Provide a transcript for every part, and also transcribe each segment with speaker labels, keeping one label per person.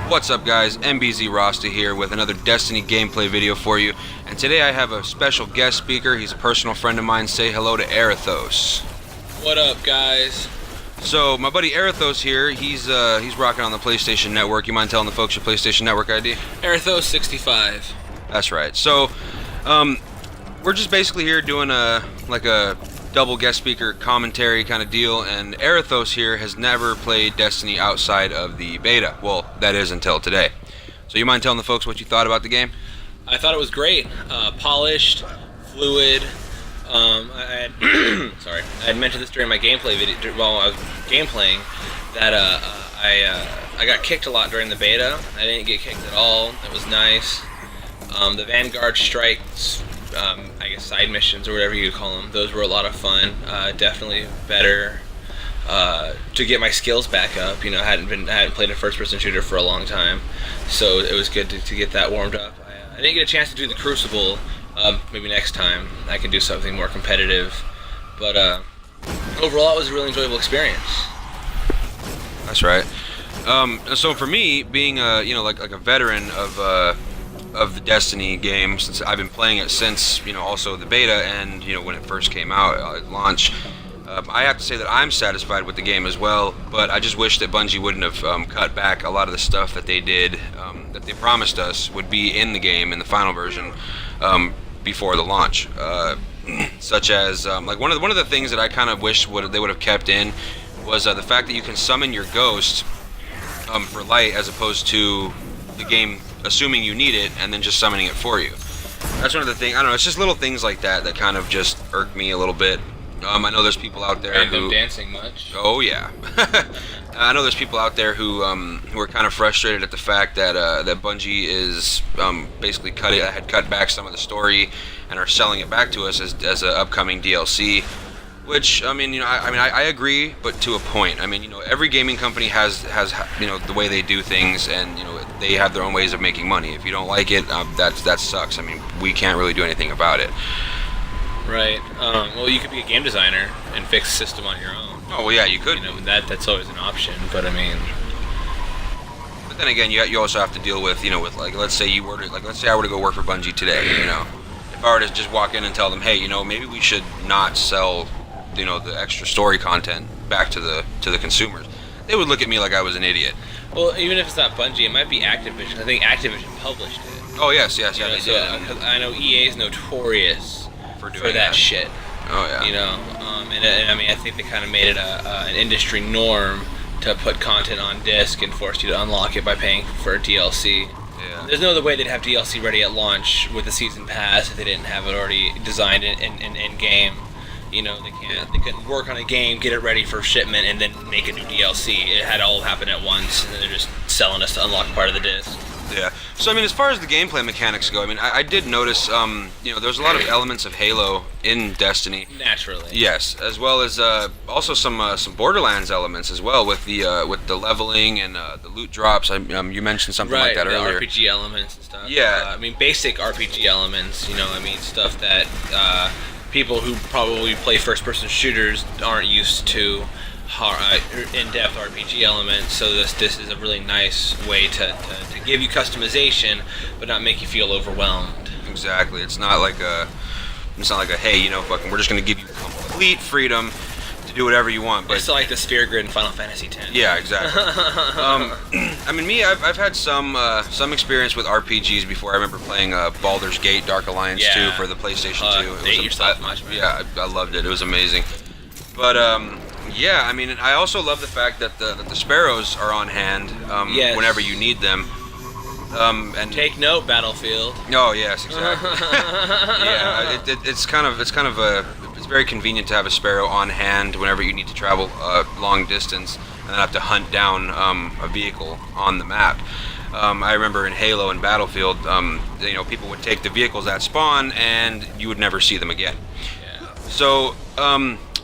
Speaker 1: What's up guys, MBZ Rasta here with another Destiny gameplay video for you, and today I have a special guest speaker. He's a personal friend of mine. Say hello to Aerithos.
Speaker 2: What up guys?
Speaker 1: So my buddy Aerithos here, he's rocking on the PlayStation Network. You mind telling the folks your PlayStation Network ID?
Speaker 2: Aerithos65.
Speaker 1: That's right. So we're just basically here doing a double guest speaker commentary kind of deal, and Aerithos here has never played Destiny outside of the beta. Well, that is until today. So you mind telling the folks what you thought about the game?
Speaker 2: I thought it was great. Polished, fluid. I had mentioned this during my gameplay video while I was gameplaying that I got kicked a lot during the beta. I didn't get kicked at all. It was nice. The Vanguard strikes, I guess side missions or whatever you call them, those were a lot of fun. Definitely better to get my skills back up. You know, I hadn't played a first-person shooter for a long time, so it was good to get that warmed up. I didn't get a chance to do the Crucible. Maybe next time I can do something more competitive, but overall it was a really enjoyable experience.
Speaker 1: That's right. So for me, being like a veteran of the Destiny game, since I've been playing it since also the beta and when it first came out at launch, I have to say that I'm satisfied with the game as well. But I just wish that Bungie wouldn't have cut back a lot of the stuff that they did, that they promised us would be in the game in the final version before the launch. Such as like one of the things that I kind of wish they would have kept in was the fact that you can summon your ghost for light, as opposed to the game assuming you need it and then just summoning it for you. That's one of the things. I don't know. It's just little things like that that kind of just irk me a little bit. I know there's people out there
Speaker 2: Random dancing much?
Speaker 1: Oh yeah. I know there's people out there who are kind of frustrated at the fact that that Bungie is basically had cut back some of the story and are selling it back to us as an upcoming DLC. Which I agree, but to a point. Every gaming company has the way they do things, and they have their own ways of making money. If you don't like it, that sucks. We can't really do anything about it.
Speaker 2: Right. Well, you could be a game designer and fix the system on your own.
Speaker 1: Oh well, yeah, you could.
Speaker 2: That's always an option. But
Speaker 1: But then again, you also have to deal with with let's say I were to go work for Bungie today. If I were to just walk in and tell them, hey, maybe we should not sell the extra story content back to the consumers, they would look at me like I was an idiot.
Speaker 2: Well, even if it's not Bungie, it might be Activision. I think Activision published it.
Speaker 1: Oh yes, they did.
Speaker 2: Because I know EA is notorious for that shit.
Speaker 1: Oh yeah.
Speaker 2: And I think they kind of made it an industry norm to put content on disc and force you to unlock it by paying for DLC.
Speaker 1: Yeah.
Speaker 2: There's no other way they'd have DLC ready at launch with the season pass if they didn't have it already designed in game. They couldn't work on a game, get it ready for shipment, and then make a new DLC. It had all happen at once, and then they're just selling us to unlock part of the disc.
Speaker 1: Yeah. So as far as the gameplay mechanics go, I did notice there's a lot of elements of Halo in Destiny.
Speaker 2: Naturally.
Speaker 1: Yes, as well as also some Borderlands elements as well with the leveling and the loot drops. You mentioned something like that earlier.
Speaker 2: Right, RPG elements and stuff.
Speaker 1: Yeah.
Speaker 2: Basic RPG elements. Stuff that people who probably play first-person shooters aren't used to. In-depth RPG elements, so this is a really nice way to give you customization, but not make you feel overwhelmed.
Speaker 1: Exactly. It's not like a hey, we're just gonna give you complete freedom to do whatever you want. But
Speaker 2: it's like the sphere grid in Final Fantasy X.
Speaker 1: Yeah, exactly. I've had some experience with RPGs before. I remember playing Baldur's Gate: Dark Alliance 2 for the PlayStation 2.
Speaker 2: Date yourself much, man.
Speaker 1: Yeah, I loved it. It was amazing. But yeah, I also love the fact that the Sparrows are on hand whenever you need them. And
Speaker 2: take note, Battlefield.
Speaker 1: Oh yes, exactly. Yeah, it's very convenient to have a Sparrow on hand whenever you need to travel long distance and then have to hunt down a vehicle on the map. I remember in Halo and Battlefield, people would take the vehicles at spawn and you would never see them again.
Speaker 2: Yeah.
Speaker 1: So.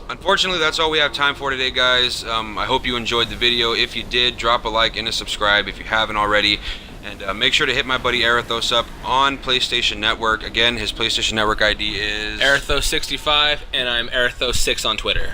Speaker 1: Unfortunately, that's all we have time for today, guys. I hope you enjoyed the video. If you did, drop a like and a subscribe if you haven't already. And make sure to hit my buddy Aerithos up on PlayStation Network. Again, his PlayStation Network ID is
Speaker 2: Aerithos65, and I'm Aerithos6 on Twitter.